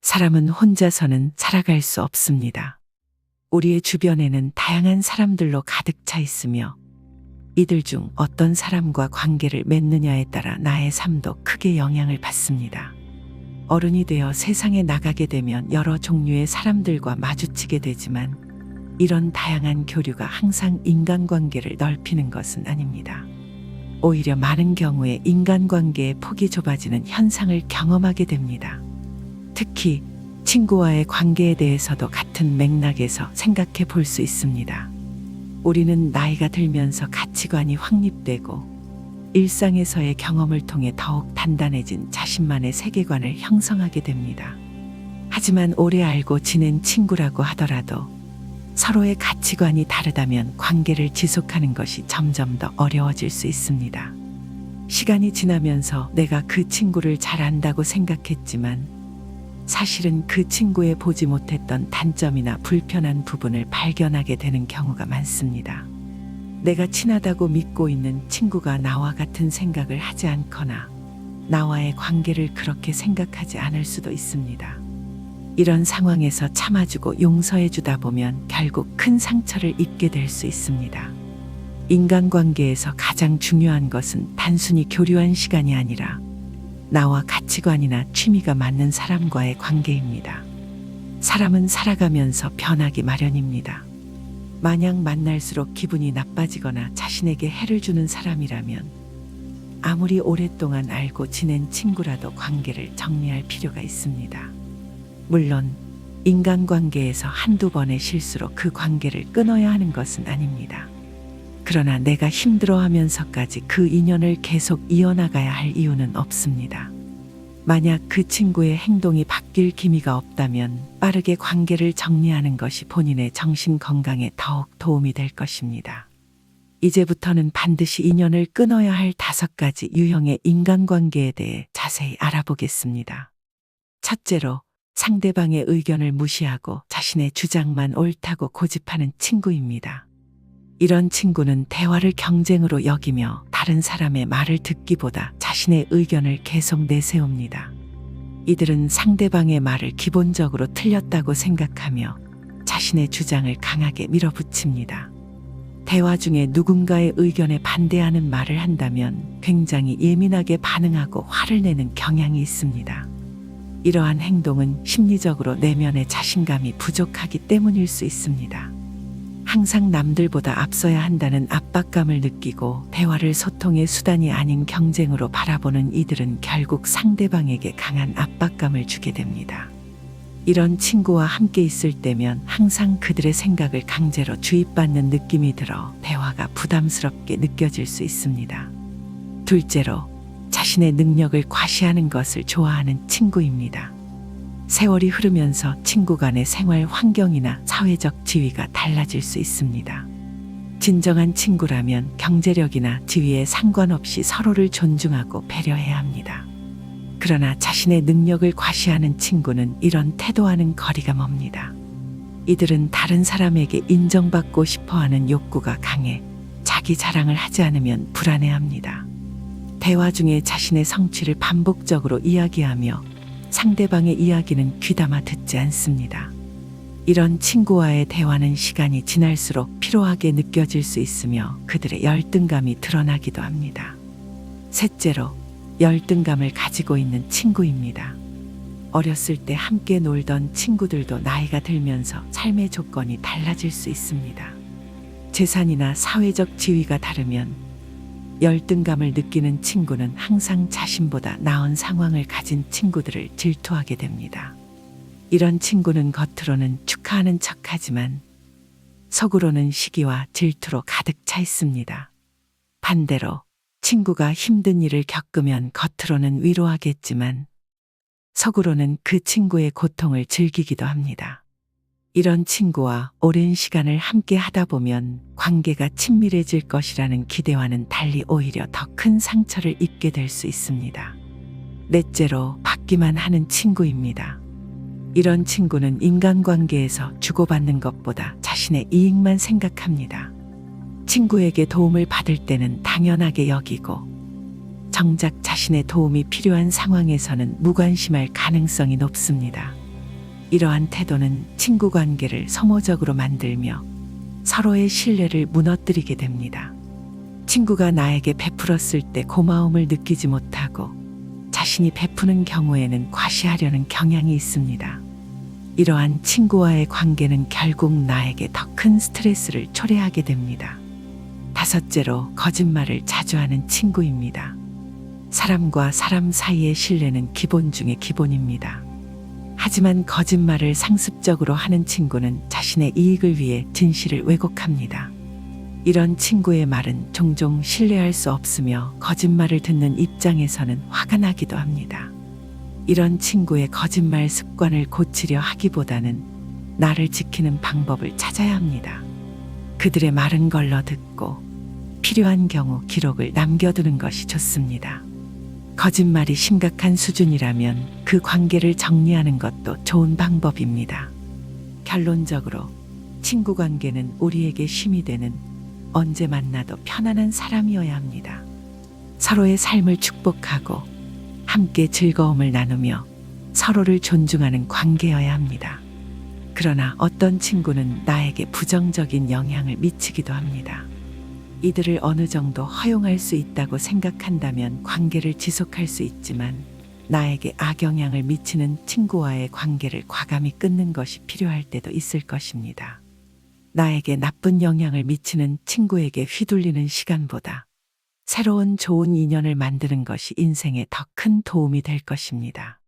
사람은 혼자서는 살아갈 수 없습니다. 우리의 주변에는 다양한 사람들로 가득 차 있으며 이들 중 어떤 사람과 관계를 맺느냐에 따라 나의 삶도 크게 영향을 받습니다. 어른이 되어 세상에 나가게 되면 여러 종류의 사람들과 마주치게 되지만 이런 다양한 교류가 항상 인간관계를 넓히는 것은 아닙니다. 오히려 많은 경우에 인간관계의 폭이 좁아지는 현상을 경험하게 됩니다. 특히 친구와의 관계에 대해서도 같은 맥락에서 생각해 볼 수 있습니다. 우리는 나이가 들면서 가치관이 확립되고 일상에서의 경험을 통해 더욱 단단해진 자신만의 세계관을 형성하게 됩니다. 하지만 오래 알고 지낸 친구라고 하더라도 서로의 가치관이 다르다면 관계를 지속하는 것이 점점 더 어려워질 수 있습니다. 시간이 지나면서 내가 그 친구를 잘 안다고 생각했지만 사실은 그 친구의 보지 못했던 단점이나 불편한 부분을 발견하게 되는 경우가 많습니다. 내가 친하다고 믿고 있는 친구가 나와 같은 생각을 하지 않거나 나와의 관계를 그렇게 생각하지 않을 수도 있습니다. 이런 상황에서 참아주고 용서해주다 보면 결국 큰 상처를 입게 될 수 있습니다. 인간관계에서 가장 중요한 것은 단순히 교류한 시간이 아니라 나와 가치관이나 취미가 맞는 사람과의 관계입니다. 사람은 살아가면서 변하기 마련입니다. 만약 만날수록 기분이 나빠지거나 자신에게 해를 주는 사람이라면 아무리 오랫동안 알고 지낸 친구라도 관계를 정리할 필요가 있습니다. 물론 인간관계에서 한두 번의 실수로 그 관계를 끊어야 하는 것은 아닙니다. 그러나 내가 힘들어하면서까지 그 인연을 계속 이어나가야 할 이유는 없습니다. 만약 그 친구의 행동이 바뀔 기미가 없다면 빠르게 관계를 정리하는 것이 본인의 정신 건강에 더욱 도움이 될 것입니다. 이제부터는 반드시 인연을 끊어야 할 5가지 유형의 인간관계에 대해 자세히 알아보겠습니다. 첫째로, 상대방의 의견을 무시하고 자신의 주장만 옳다고 고집하는 친구입니다. 이런 친구는 대화를 경쟁으로 여기며 다른 사람의 말을 듣기보다 자신의 의견을 계속 내세웁니다. 이들은 상대방의 말을 기본적으로 틀렸다고 생각하며 자신의 주장을 강하게 밀어붙입니다. 대화 중에 누군가의 의견에 반대하는 말을 한다면 굉장히 예민하게 반응하고 화를 내는 경향이 있습니다. 이러한 행동은 심리적으로 내면의 자신감이 부족하기 때문일 수 있습니다. 항상 남들보다 앞서야 한다는 압박감을 느끼고 대화를 소통의 수단이 아닌 경쟁으로 바라보는 이들은 결국 상대방에게 강한 압박감을 주게 됩니다. 이런 친구와 함께 있을 때면 항상 그들의 생각을 강제로 주입받는 느낌이 들어 대화가 부담스럽게 느껴질 수 있습니다. 둘째로, 자신의 능력을 과시하는 것을 좋아하는 친구입니다. 세월이 흐르면서 친구 간의 생활 환경이나 사회적 지위가 달라질 수 있습니다. 진정한 친구라면 경제력이나 지위에 상관없이 서로를 존중하고 배려해야 합니다. 그러나 자신의 능력을 과시하는 친구는 이런 태도와는 거리가 멉니다. 이들은 다른 사람에게 인정받고 싶어하는 욕구가 강해 자기 자랑을 하지 않으면 불안해합니다. 대화 중에 자신의 성취를 반복적으로 이야기하며 상대방의 이야기는 귀담아 듣지 않습니다. 이런 친구와의 대화는 시간이 지날수록 피로하게 느껴질 수 있으며 그들의 열등감이 드러나기도 합니다. 셋째로, 열등감을 가지고 있는 친구입니다. 어렸을 때 함께 놀던 친구들도 나이가 들면서 삶의 조건이 달라질 수 있습니다. 재산이나 사회적 지위가 다르면 열등감을 느끼는 친구는 항상 자신보다 나은 상황을 가진 친구들을 질투하게 됩니다. 이런 친구는 겉으로는 축하하는 척하지만 속으로는 시기와 질투로 가득 차 있습니다. 반대로 친구가 힘든 일을 겪으면 겉으로는 위로하겠지만 속으로는 그 친구의 고통을 즐기기도 합니다. 이런 친구와 오랜 시간을 함께 하다 보면 관계가 친밀해질 것이라는 기대와는 달리 오히려 더 큰 상처를 입게 될 수 있습니다. 넷째로, 받기만 하는 친구입니다. 이런 친구는 인간관계에서 주고받는 것보다 자신의 이익만 생각합니다. 친구에게 도움을 받을 때는 당연하게 여기고 정작 자신의 도움이 필요한 상황에서는 무관심할 가능성이 높습니다. 이러한 태도는 친구 관계를 소모적으로 만들며 서로의 신뢰를 무너뜨리게 됩니다. 친구가 나에게 베풀었을 때 고마움을 느끼지 못하고 자신이 베푸는 경우에는 과시하려는 경향이 있습니다. 이러한 친구와의 관계는 결국 나에게 더 큰 스트레스를 초래하게 됩니다. 다섯째로, 거짓말을 자주 하는 친구입니다. 사람과 사람 사이의 신뢰는 기본 중의 기본입니다. 하지만 거짓말을 상습적으로 하는 친구는 자신의 이익을 위해 진실을 왜곡합니다. 이런 친구의 말은 종종 신뢰할 수 없으며 거짓말을 듣는 입장에서는 화가 나기도 합니다. 이런 친구의 거짓말 습관을 고치려 하기보다는 나를 지키는 방법을 찾아야 합니다. 그들의 말은 걸러 듣고 필요한 경우 기록을 남겨두는 것이 좋습니다. 거짓말이 심각한 수준이라면 그 관계를 정리하는 것도 좋은 방법입니다. 결론적으로 친구 관계는 우리에게 힘이 되는, 언제 만나도 편안한 사람이어야 합니다. 서로의 삶을 축복하고 함께 즐거움을 나누며 서로를 존중하는 관계여야 합니다. 그러나 어떤 친구는 나에게 부정적인 영향을 미치기도 합니다. 이들을 어느 정도 허용할 수 있다고 생각한다면 관계를 지속할 수 있지만, 나에게 악영향을 미치는 친구와의 관계를 과감히 끊는 것이 필요할 때도 있을 것입니다. 나에게 나쁜 영향을 미치는 친구에게 휘둘리는 시간보다 새로운 좋은 인연을 만드는 것이 인생에 더 큰 도움이 될 것입니다.